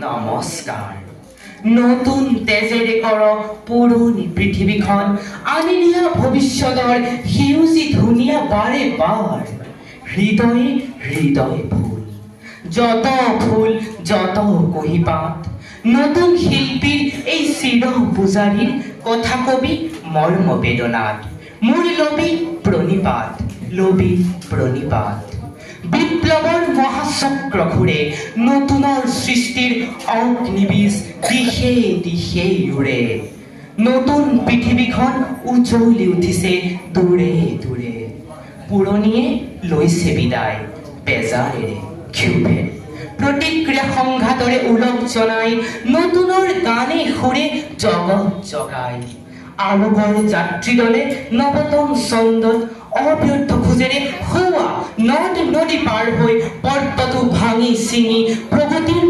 নমস্কাৰ। নতুন তেজেৰে কৰক পুৰণি পৃথিৱীখন, আনি দিয়া ভৱিষ্যতৰ সেউজী ধুনীয়া বাৰে বাৰ। হৃদয়ে হৃদয়ে ফুল, যত ফুল যত কুঁহিপাত। নতুন শিল্পীৰ এই চিৰ পূজাৰীৰ কথা কবি মৰ্ম বেদনাত। মোৰ লবি প্ৰণিপাত, লবি প্ৰণিপাত। বিপ্লৱৰ মহাচক্ৰ ঘূৰে, নতুনৰ সৃষ্টিৰ অগ্নিবীজ দিশে দিশে উৰে। নতুন পৃথিৱীখন উজ্বলি উঠিছে দূৰে দূৰে। পুৰণিয়ে লৈছে বিদায় বেজাৰেৰে ক্ষোভেৰে। প্ৰতিক্ৰিয়া সংঘাতৰে ওলগ জনাই, নতুনৰ গানে সুৰে জগত জগাই। আলোকৰ যাত্ৰী দলে নৱতম ছন্দত অব্যৰ্থ খোজেৰে হোৱা নদ নদী পাৰ হৈ পৰ্বতো ভাঙি ছিঙি প্ৰগতিৰ